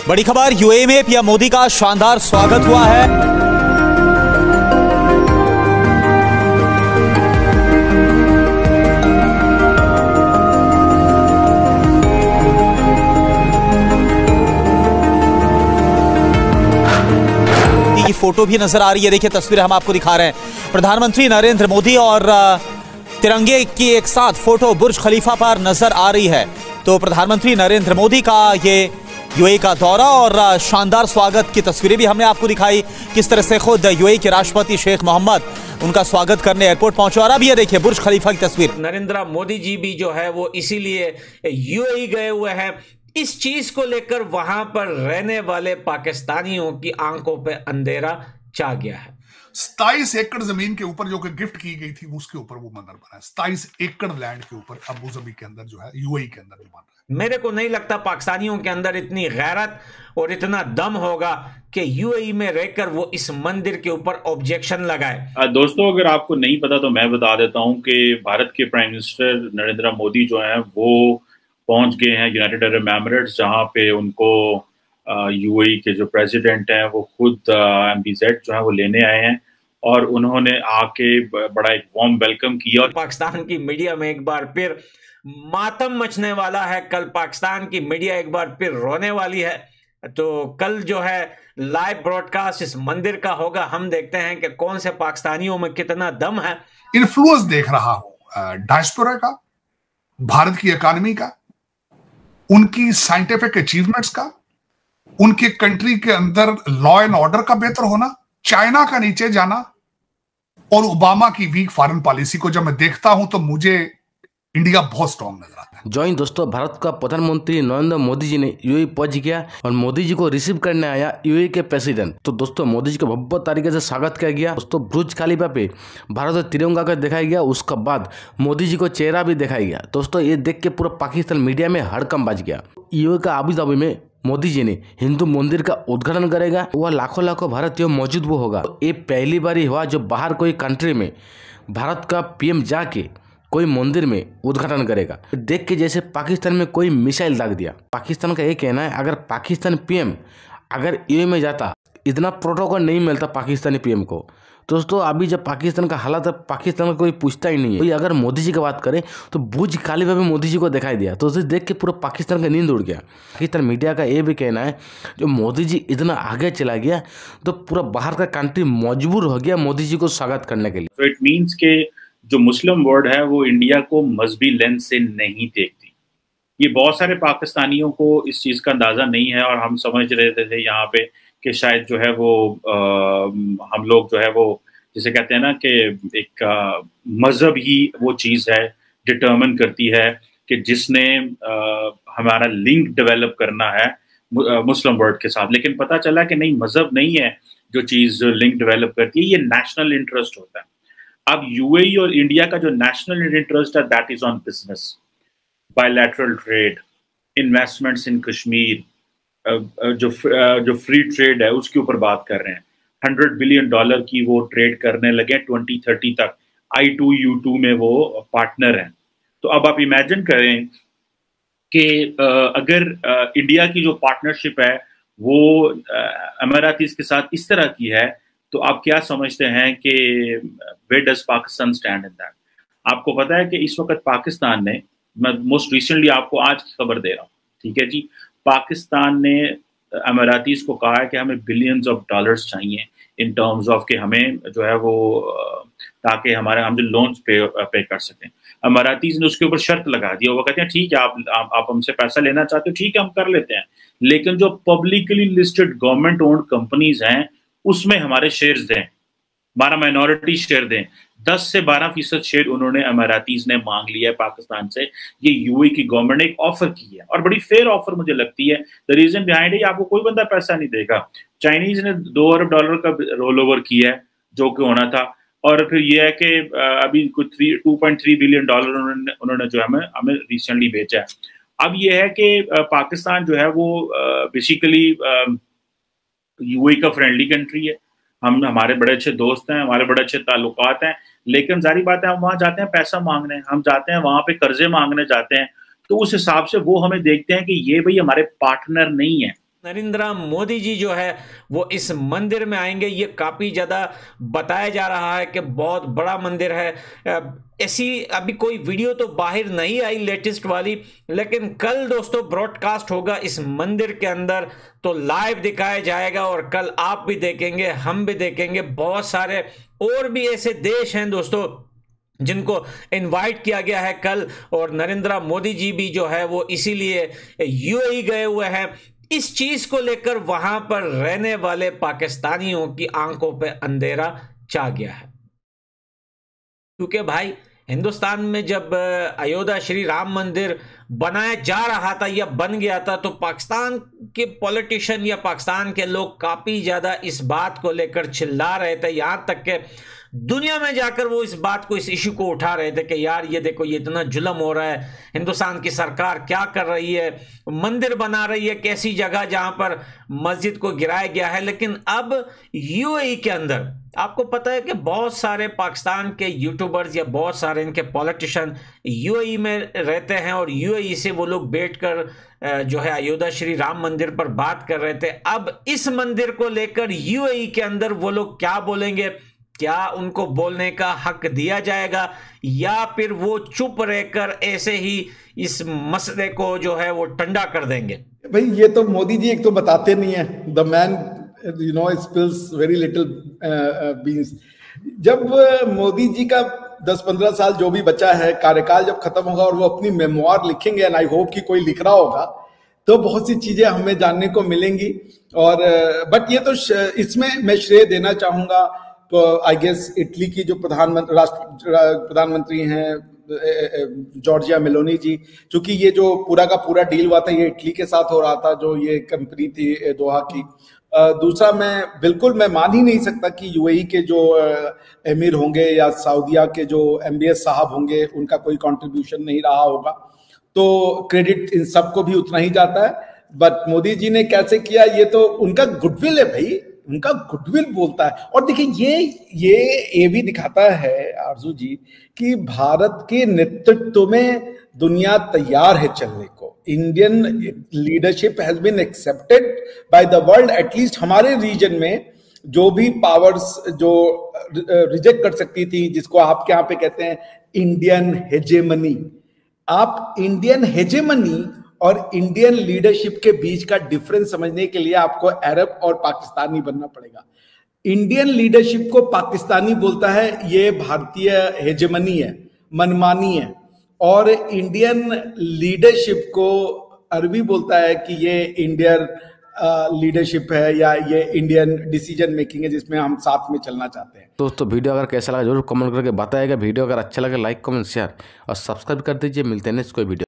बड़ी खबर, यूएई में पीएम मोदी का शानदार स्वागत हुआ है। की फोटो भी नजर आ रही है। देखिए तस्वीर हम आपको दिखा रहे हैं। प्रधानमंत्री नरेंद्र मोदी और तिरंगे की एक साथ फोटो बुर्ज खलीफा पर नजर आ रही है। तो प्रधानमंत्री नरेंद्र मोदी का ये यूएई का दौरा और शानदार स्वागत की तस्वीरें भी हमने आपको दिखाई, किस तरह से खुद यूएई के राष्ट्रपति शेख मोहम्मद उनका स्वागत करने एयरपोर्ट पहुंचे। और अब ये देखिए बुर्ज खलीफा की तस्वीर। नरेंद्र मोदी जी भी जो है वो इसीलिए यूएई गए हुए हैं। इस चीज को लेकर वहां पर रहने वाले पाकिस्तानियों की आंखों पे अंधेरा छा गया है। 27 एकड़ जमीन के ऊपर जो कि गिफ्ट की गई थी उसके ऊपर वो मंदिर बना है। 27 एकड़ लैंड के ऊपर अबू धाबी के अंदर जो है, यूएई के अंदर जो बन रहा है। मेरे को नहीं लगता पाकिस्तानियों के अंदर इतनी गैरत और इतना दम होगा कि यूएई में रहकर वो इस मंदिर के ऊपर ऑब्जेक्शन लगाए। दोस्तों, अगर आपको नहीं पता तो मैं बता देता हूं कि भारत के प्राइम मिनिस्टर नरेंद्र मोदी जो हैं वो पहुंच गए हैं यूनाइटेड अरब एमिरेट्स, जहां पे उनको यूएई के जो प्रेसिडेंट हैं वो खुद एमबीजेड जो है वो लेने आए हैं और उन्होंने आके बड़ा एक वार्म वेलकम किया। पाकिस्तान की मीडिया में एक बार फिर मातम मचने वाला है। कल पाकिस्तान की मीडिया एक बार फिर रोने वाली है। तो कल जो है लाइव ब्रॉडकास्ट इस मंदिर का होगा। हम देखते हैं कि कौन से पाकिस्तानियों में कितना दम है। इन्फ्लुएंस देख रहा हूं डायस्पोरा का, भारत की इकोनॉमी का, उनकी साइंटिफिक अचीवमेंट्स का, उनके कंट्री के अंदर लॉ एंड ऑर्डर का बेहतर होना, चाइना का नीचे जाना और ओबामा की वीक फॉरेन पॉलिसी को जब मैं देखता हूं तो मुझे इंडिया बहुत स्ट्रांग नजर आता है। जॉइन दोस्तों, भारत का प्रधानमंत्री नरेंद्र मोदी जी ने यूएई पहुंच गया और मोदी जी को रिसीव करने आया यूएई के प्रेसिडेंट। तो दोस्तों मोदी जी को भव्य तरीके से स्वागत किया गया। दोस्तों बुर्ज खलीफा पे भारत और तिरंगा का दिखाया गया। उसके बाद मोदी जी को चेहरा भी दिखाया गया। दोस्तों ये देख के पूरा पाकिस्तान मीडिया में हड़कंप मच गया। यूएई का अबू धाबी में मोदी जी ने हिंदू मंदिर का उद्घाटन करेगा। वह लाखों लाखों भारतीय मौजूद वो होगा। ये पहली बार ही हुआ जो बाहर कोई कंट्री में भारत का पीएम जाके कोई मंदिर में उद्घाटन करेगा। देख के जैसे पाकिस्तान में कोई मिसाइल दाग दिया। पाकिस्तान का ये कहना है अगर पाकिस्तान पीएम अगर यूएई में जाता इतना प्रोटोकॉल नहीं मिलता पाकिस्तानी पीएम को। दोस्तों अभी जब पाकिस्तान का हालात है, पाकिस्तान का कोई पूछता ही नहीं है। तो अगर मोदी जी की बात करें तो बुर्ज खलीफा में मोदी जी को दिखाई दिया। तो उसे देख के पूरा पाकिस्तान का नींद उड़ गया। पाकिस्तान मीडिया का ये भी कहना है जो मोदी जी इतना आगे चला गया तो पूरा बाहर का कंट्री मजबूर हो गया मोदी जी को स्वागत करने के लिए। तो इट मीन्स के जो मुस्लिम वर्ल्ड है वो इंडिया को मजहबी लेंस से नहीं देखती। ये बहुत सारे पाकिस्तानियों को इस चीज़ का अंदाज़ा नहीं है और हम समझ रहे थे यहाँ पे कि शायद जो है वो हम लोग जो है वो जिसे कहते हैं ना कि एक मज़हब ही वो चीज़ है डिटर्मिन करती है कि जिसने हमारा लिंक डेवलप करना है मुस्लिम वर्ल्ड के साथ। लेकिन पता चला कि नहीं, मज़हब नहीं है जो चीज़ लिंक डेवलप करती है, ये नेशनल इंटरेस्ट होता है। अब यूएई और इंडिया का जो नेशनल इंटरेस्ट है that is on business, bilateral trade, investments in Kashmir, जो फ्री ट्रेड है उसके ऊपर बात कर रहे हैं। $100 बिलियन की वो ट्रेड करने लगे 2030 तक। I2U2 में वो पार्टनर हैं। तो अब आप इमेजिन करें कि अगर इंडिया की जो पार्टनरशिप है वो अमीरातीज के साथ इस तरह की है तो आप क्या समझते हैं कि where does Pakistan stand in that. आपको पता है कि इस वक्त पाकिस्तान ने, मैं मोस्ट रिसेंटली आपको आज की खबर दे रहा हूँ, ठीक है जी, पाकिस्तान ने अमीरातीज को कहा है कि हमें बिलियंस ऑफ डॉलर्स चाहिए इन टर्म्स ऑफ कि हमें जो है वो ताकि हमारे हम जो लोन्स पे कर सकें। अमीरातीज ने उसके ऊपर शर्त लगा दी। वो कहते हैं ठीक है, आप हमसे पैसा लेना चाहते हो, ठीक है हम कर लेते हैं, लेकिन जो publicly listed government owned companies हैं उसमें हमारे शेयर्स दें, 12 माइनॉरिटी शेयर दें। 10 से 12% शेयर उन्होंने अमीरातीज ने मांग लिया है पाकिस्तान से। ये यूएई की गवर्नमेंट ने एक ऑफर की है और बड़ी फेयर ऑफर मुझे लगती है। द रीजन बिहाइंड है आपको कोई बंदा पैसा नहीं देगा। चाइनीज ने $2 अरब का रोल ओवर किया है जो कि होना था, और फिर ये है कि अभी कुछ $2.3 बिलियन उन्होंने जो हमें रिसेंटली बेचा है। अब ये है कि पाकिस्तान जो है वो बेसिकली यूएई का फ्रेंडली कंट्री है। हमारे बड़े अच्छे दोस्त हैं, हमारे बड़े अच्छे ताल्लुकात हैं, लेकिन जारी बात है हम वहाँ जाते हैं पैसा मांगने, हम जाते हैं वहाँ पे कर्जे मांगने जाते हैं। तो उस हिसाब से वो हमें देखते हैं कि ये भाई हमारे पार्टनर नहीं है, नरेंद्र मोदी जी जो है वो इस मंदिर में आएंगे। ये काफ़ी ज़्यादा बताया जा रहा है कि बहुत बड़ा मंदिर है। ऐसी अभी कोई वीडियो तो बाहर नहीं आई लेटेस्ट वाली, लेकिन कल दोस्तों ब्रॉडकास्ट होगा इस मंदिर के अंदर, तो लाइव दिखाया जाएगा और कल आप भी देखेंगे, हम भी देखेंगे। बहुत सारे और भी ऐसे देश हैं दोस्तों जिनको इनवाइट किया गया है कल, और नरेंद्र मोदी जी भी जो है वो इसीलिए यूएई गए हुए हैं। इस चीज को लेकर वहां पर रहने वाले पाकिस्तानियों की आंखों पे अंधेरा छा गया है, क्योंकि भाई हिंदुस्तान में जब अयोध्या श्री राम मंदिर बनाया जा रहा था या बन गया था, तो पाकिस्तान के पॉलिटिशियन या पाकिस्तान के लोग काफी ज्यादा इस बात को लेकर चिल्ला रहे थे। यहां तक के दुनिया में जाकर वो इस बात को, इस इशू को उठा रहे थे कि यार ये देखो, ये इतना जुल्म हो रहा है, हिंदुस्तान की सरकार क्या कर रही है, मंदिर बना रही है कैसी जगह जहां पर मस्जिद को गिराया गया है। लेकिन अब यूएई के अंदर आपको पता है कि बहुत सारे पाकिस्तान के यूट्यूबर्स या बहुत सारे इनके पॉलिटिशियन यूएई में रहते हैं, और यूएई से वो लोग बैठकर जो है अयोध्या श्री राम मंदिर पर बात कर रहे थे। अब इस मंदिर को लेकर यूएई के अंदर वो लोग क्या बोलेंगे, क्या उनको बोलने का हक दिया जाएगा, या फिर वो चुप रहकर ऐसे ही इस मसले को जो है वो ठंडा कर देंगे। भाई ये तो मोदी जी एक तो बताते नहीं है, the man spills very little beans. जब मोदी जी का 10-15 साल जो भी बचा है कार्यकाल जब खत्म होगा और वो अपनी मेमोर लिखेंगे, एंड आई होप कि कोई लिख रहा होगा, तो बहुत सी चीजें हमें जानने को मिलेंगी। और बट ये तो इसमें मैं श्रेय देना चाहूंगा तो आई गेस इटली की जो प्रधानमंत्री हैं जॉर्जिया मेलोनी जी, क्योंकि ये जो पूरा का पूरा डील हुआ था ये इटली के साथ हो रहा था, जो ये कंपनी थी दोहा की। दूसरा, मैं मान ही नहीं सकता कि यूएई के जो एमिर होंगे या सऊदिया के जो एमबीएस साहब होंगे उनका कोई कंट्रीब्यूशन नहीं रहा होगा, तो क्रेडिट इन सबको भी उतना ही जाता है। बट मोदी जी ने कैसे किया, ये तो उनका गुडविल है भाई, उनका गुडविल बोलता है। और देखिए ये भी दिखाता है आरजू जी कि भारत के नेतृत्व में दुनिया तैयार है चलने को। Indian leadership has been accepted by the world, at least हमारे रीजन में जो भी पावर्स जो रिजेक्ट कर सकती थी, जिसको आपके यहाँ पे कहते हैं इंडियन हेजेमनी। आप इंडियन हेजेमनी और इंडियन लीडरशिप के बीच का डिफरेंस समझने के लिए आपको अरब और पाकिस्तानी बनना पड़ेगा। इंडियन लीडरशिप को पाकिस्तानी बोलता है ये भारतीय हेजेमनी है, मनमानी है, और इंडियन लीडरशिप को अरबी बोलता है कि ये इंडियन लीडरशिप है या ये इंडियन डिसीजन मेकिंग है जिसमें हम साथ में चलना चाहते हैं। दोस्तों वीडियो अगर कैसा लगा जरूर कमेंट करके बताइएगा। वीडियो अगर अच्छा लगे लाइक कमेंट शेयर और सब्सक्राइब कर दीजिए। मिलते हैं नेक्स्ट कोई वीडियो।